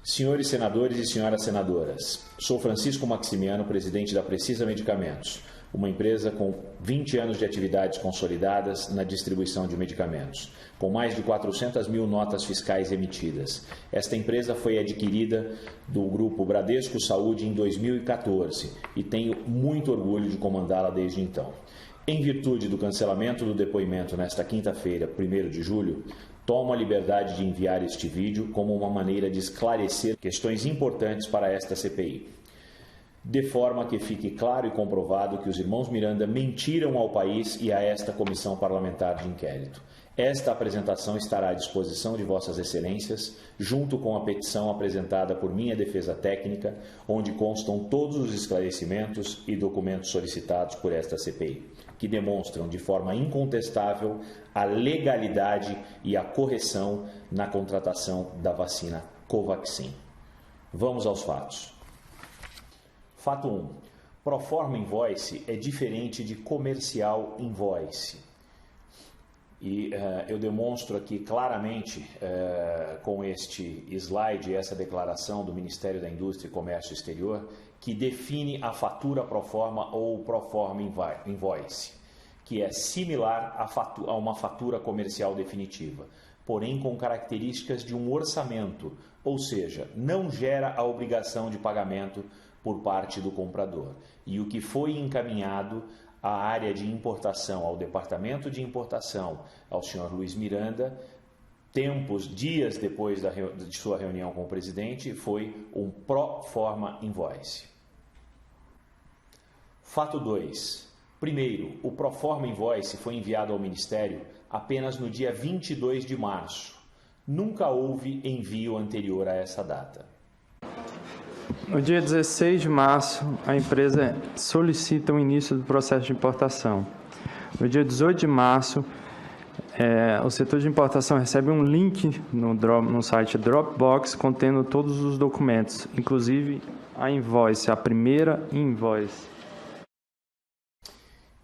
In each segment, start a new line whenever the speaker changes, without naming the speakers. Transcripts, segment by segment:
Senhores senadores e senhoras senadoras, sou Francisco Maximiano, presidente da Precisa Medicamentos, uma empresa com 20 anos de atividades consolidadas na distribuição de medicamentos, com mais de 400 mil notas fiscais emitidas. Esta empresa foi adquirida do grupo Bradesco Saúde em 2014 e tenho muito orgulho de comandá-la desde então. Em virtude do cancelamento do depoimento nesta quinta-feira, 1º de julho, tomo a liberdade de enviar este vídeo como uma maneira de esclarecer questões importantes para esta CPI, de forma que fique claro e comprovado que os irmãos Miranda mentiram ao país e a esta comissão parlamentar de inquérito. Esta apresentação estará à disposição de Vossas Excelências, junto com a petição apresentada por minha defesa técnica, onde constam todos os esclarecimentos e documentos solicitados por esta CPI, que demonstram de forma incontestável a legalidade e a correção na contratação da vacina Covaxin. Vamos aos fatos. Fato 1. Proforma Invoice é diferente de Comercial Invoice. E eu demonstro aqui claramente com este slide, essa declaração do Ministério da Indústria e Comércio Exterior, que define a fatura proforma ou Proforma Invoice, que é similar a uma fatura comercial definitiva, porém com características de um orçamento, ou seja, não gera a obrigação de pagamento por parte do comprador. E o que foi encaminhado à área de importação, ao Departamento de Importação, ao senhor Luiz Miranda, dias depois de sua reunião com o presidente, foi um Proforma Invoice. Fato 2. Primeiro, o Proforma Invoice foi enviado ao Ministério apenas no dia 22 de março. Nunca houve envio anterior a essa data.
No dia 16 de março, a empresa solicita o início do processo de importação. No dia 18 de março, o setor de importação recebe um link no site Dropbox contendo todos os documentos, inclusive a invoice, a primeira invoice.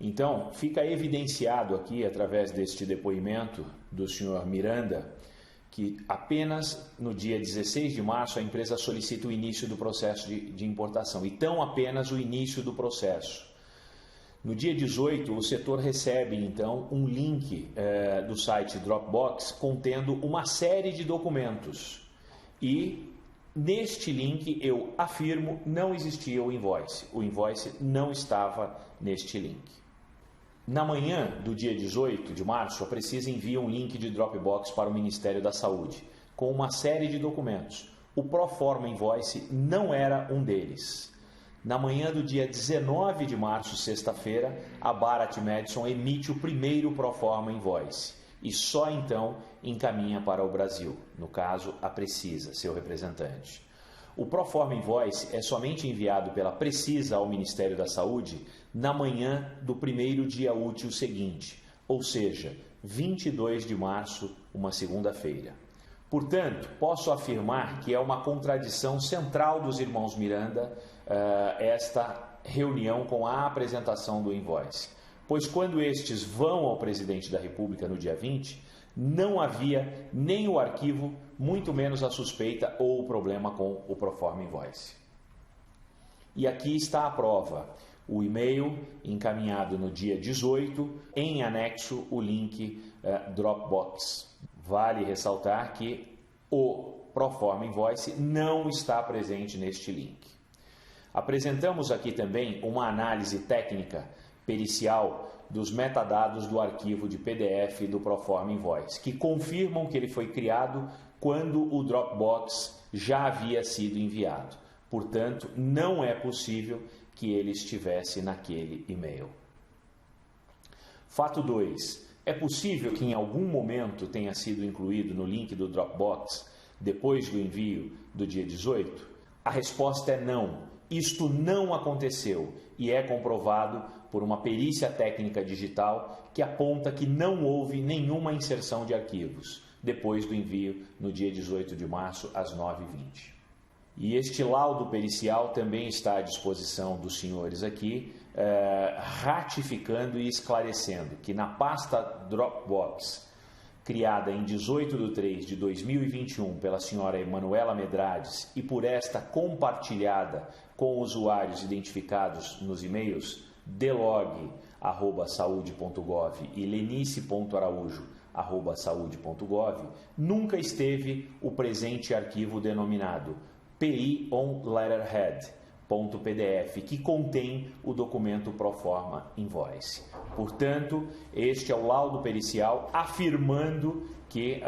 Então, fica evidenciado aqui, através deste depoimento do senhor Miranda, que apenas no dia 16 de março a empresa solicita o início do processo de importação, e tão apenas o início do processo. No dia 18, o setor recebe, então, um link do site Dropbox contendo uma série de documentos. E neste link, eu afirmo, não existia o invoice. O invoice não estava neste link. Na manhã do dia 18 de março, a Precisa envia um link de Dropbox para o Ministério da Saúde, com uma série de documentos. O Proforma Invoice não era um deles. Na manhã do dia 19 de março, sexta-feira, a Bharat Madison emite o primeiro Proforma Invoice e só então encaminha para o Brasil, no caso, a Precisa, seu representante. O Proforma Invoice é somente enviado pela Precisa ao Ministério da Saúde na manhã do primeiro dia útil seguinte, ou seja, 22 de março, uma segunda-feira. Portanto, posso afirmar que é uma contradição central dos irmãos Miranda esta reunião com a apresentação do invoice, pois quando estes vão ao presidente da República no dia 20, não havia nem o arquivo, muito menos a suspeita ou o problema com o Proforma Invoice. E aqui está a prova. O e-mail encaminhado no dia 18, em anexo o link Dropbox. Vale ressaltar que o Proforma Invoice não está presente neste link. Apresentamos aqui também uma análise técnica pericial dos metadados do arquivo de PDF do Proforma Invoice, que confirmam que ele foi criado quando o Dropbox já havia sido enviado. Portanto, não é possível que ele estivesse naquele e-mail. Fato 2. É possível que em algum momento tenha sido incluído no link do Dropbox depois do envio do dia 18? A resposta é não. Isto não aconteceu e é comprovado por uma perícia técnica digital que aponta que não houve nenhuma inserção de arquivos depois do envio no dia 18 de março às 9h20. E este laudo pericial também está à disposição dos senhores aqui, ratificando e esclarecendo que na pasta Dropbox criada em 18/3/2021 pela senhora Emanuela Medrades e por esta compartilhada com usuários identificados nos e-mails delog@saude.gov e lenice.araújo@saude.gov, nunca esteve o presente arquivo denominado PI on Letterhead.pdf, que contém o documento Proforma Invoice. Portanto, este é o laudo pericial afirmando que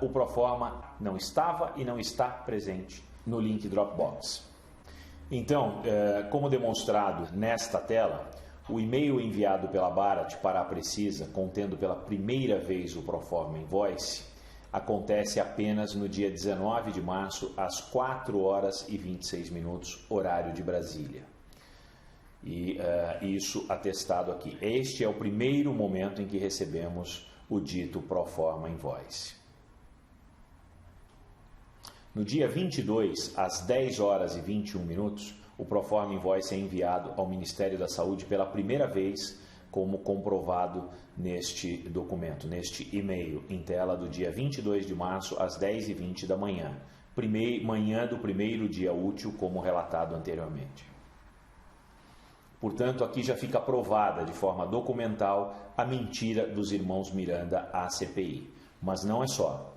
o Proforma não estava e não está presente no link Dropbox. Então, como demonstrado nesta tela, o e-mail enviado pela Barat para a Precisa, contendo pela primeira vez o Proforma Invoice, acontece apenas no dia 19 de março, às 4h26, horário de Brasília. E isso atestado aqui. Este é o primeiro momento em que recebemos o dito Proforma Invoice. No dia 22, às 10h21, o Proforma Invoice é enviado ao Ministério da Saúde pela primeira vez, como comprovado neste documento, neste e-mail em tela do dia 22 de março, às 10h20 da manhã. Manhã do primeiro dia útil, como relatado anteriormente. Portanto, aqui já fica provada de forma documental a mentira dos irmãos Miranda à CPI. Mas não é só.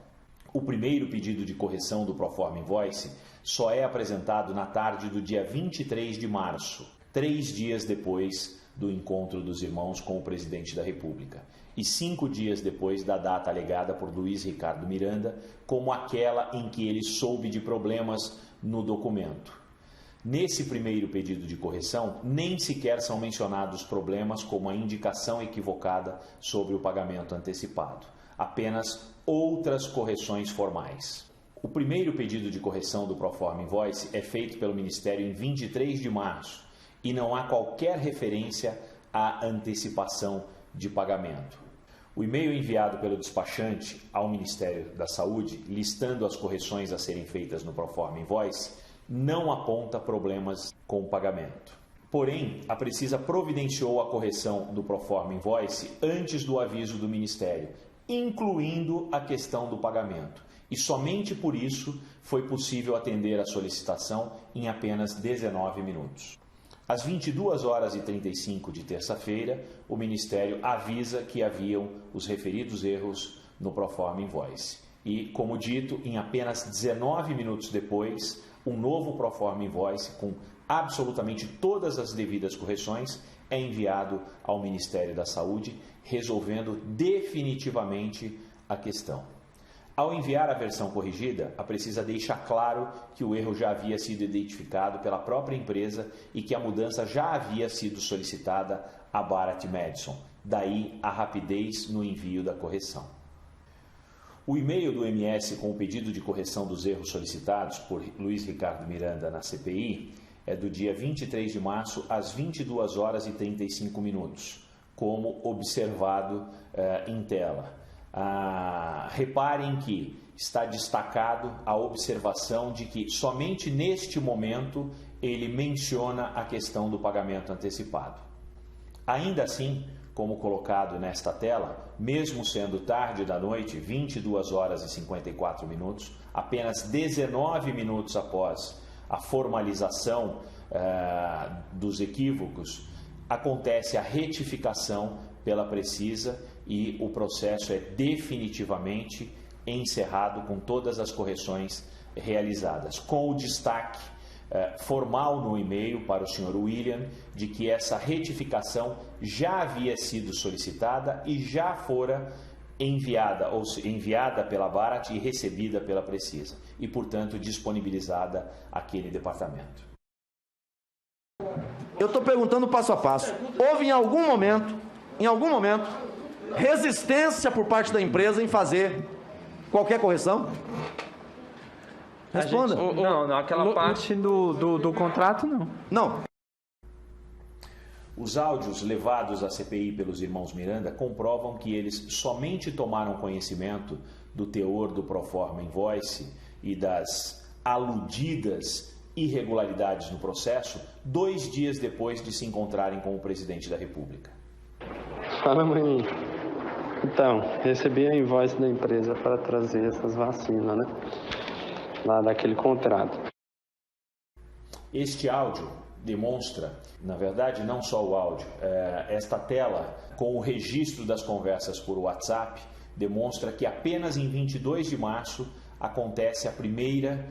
O primeiro pedido de correção do Proforma Invoice só é apresentado na tarde do dia 23 de março, 3 dias depois do encontro dos irmãos com o presidente da República, e 5 dias depois da data alegada por Luiz Ricardo Miranda como aquela em que ele soube de problemas no documento. Nesse primeiro pedido de correção, nem sequer são mencionados problemas como a indicação equivocada sobre o pagamento antecipado, apenas outras correções formais. O primeiro pedido de correção do Proforma Invoice é feito pelo Ministério em 23 de março e não há qualquer referência à antecipação de pagamento. O e-mail enviado pelo despachante ao Ministério da Saúde, listando as correções a serem feitas no Proforma Invoice, não aponta problemas com o pagamento. Porém, a Precisa providenciou a correção do Proforma Invoice antes do aviso do Ministério, incluindo a questão do pagamento. E somente por isso foi possível atender a solicitação em apenas 19 minutos. Às 22h35 de terça-feira, o Ministério avisa que haviam os referidos erros no Proforma Invoice. E, como dito, em apenas 19 minutos depois, um novo Proforma Invoice com absolutamente todas as devidas correções é enviado ao Ministério da Saúde, resolvendo definitivamente a questão. Ao enviar a versão corrigida, a Precisa deixa claro que o erro já havia sido identificado pela própria empresa e que a mudança já havia sido solicitada à Barat Madison, daí a rapidez no envio da correção. O e-mail do MS com o pedido de correção dos erros solicitados por Luiz Ricardo Miranda na CPI é do dia 23 de março às 22h35, como observado em tela. Reparem que está destacado a observação de que somente neste momento ele menciona a questão do pagamento antecipado. Ainda assim, como colocado nesta tela, mesmo sendo tarde da noite, 22h54, apenas 19 minutos após a formalização dos equívocos, acontece a retificação pela Precisa e o processo é definitivamente encerrado com todas as correções realizadas, com o destaque formal no e-mail para o Sr. William de que essa retificação já havia sido solicitada e já fora enviada pela Barat e recebida pela Precisa e, portanto, disponibilizada àquele departamento.
Eu estou perguntando passo a passo. Houve em algum momento, resistência por parte da empresa em fazer qualquer correção? Responda.
Não, aquela parte do contrato não.
Não.
Os áudios levados à CPI pelos irmãos Miranda comprovam que eles somente tomaram conhecimento do teor do Proforma Invoice e das aludidas irregularidades no processo 2 dias depois de se encontrarem com o presidente da República.
Fala, maninho.
Então, recebi a invoice da empresa para trazer essas vacinas, né? Lá daquele contrato.
Este áudio demonstra, na verdade, não só o áudio, esta tela com o registro das conversas por WhatsApp demonstra que apenas em 22 de março acontece a primeira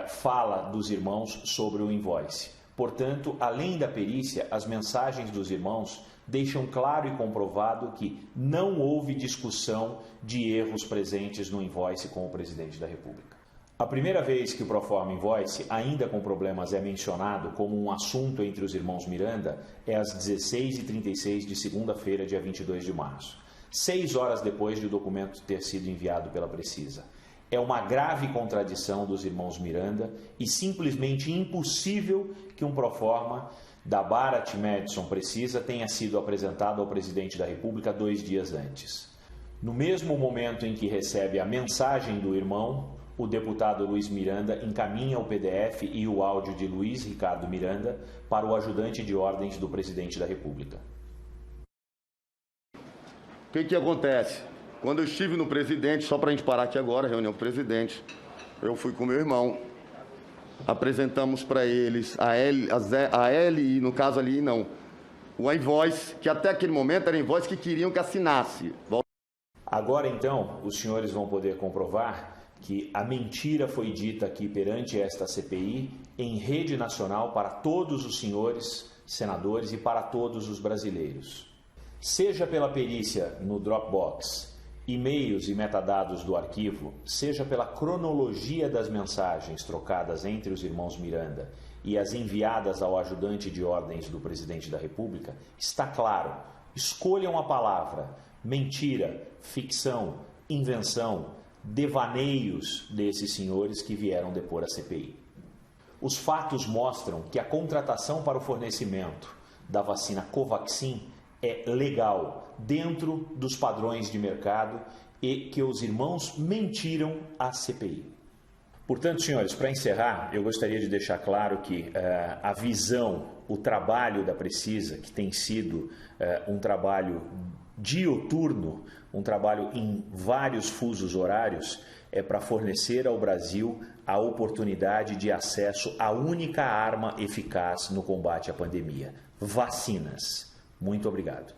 fala dos irmãos sobre o invoice. Portanto, além da perícia, as mensagens dos irmãos deixam claro e comprovado que não houve discussão de erros presentes no invoice com o presidente da República. A primeira vez que o proforma invoice, ainda com problemas, é mencionado como um assunto entre os irmãos Miranda é às 16h36 de segunda-feira, dia 22 de março, 6 horas depois de o documento ter sido enviado pela Precisa. É uma grave contradição dos irmãos Miranda e simplesmente impossível que um proforma da Bharat Madison Precisa tenha sido apresentado ao presidente da República 2 dias antes. No mesmo momento em que recebe a mensagem do irmão, o deputado Luiz Miranda encaminha o PDF e o áudio de Luiz Ricardo Miranda para o ajudante de ordens do presidente da República.
O que acontece? Quando eu estive no presidente, só para a gente parar aqui agora, reunião com o presidente, eu fui com meu irmão, apresentamos para eles a LI, no caso ali não, o invoice, que até aquele momento era invoice que queriam que assinasse.
Agora então, os senhores vão poder comprovar que a mentira foi dita aqui perante esta CPI em rede nacional para todos os senhores senadores e para todos os brasileiros. Seja pela perícia no Dropbox, e-mails e metadados do arquivo, seja pela cronologia das mensagens trocadas entre os irmãos Miranda e as enviadas ao ajudante de ordens do presidente da República, está claro, escolham a palavra, mentira, ficção, invenção, devaneios desses senhores que vieram depor a CPI. Os fatos mostram que a contratação para o fornecimento da vacina Covaxin é legal, dentro dos padrões de mercado e que os irmãos mentiram à CPI. Portanto, senhores, para encerrar, eu gostaria de deixar claro que a visão, o trabalho da Precisa, que tem sido um trabalho dioturno, um trabalho em vários fusos horários, é para fornecer ao Brasil a oportunidade de acesso à única arma eficaz no combate à pandemia: vacinas. Muito obrigado.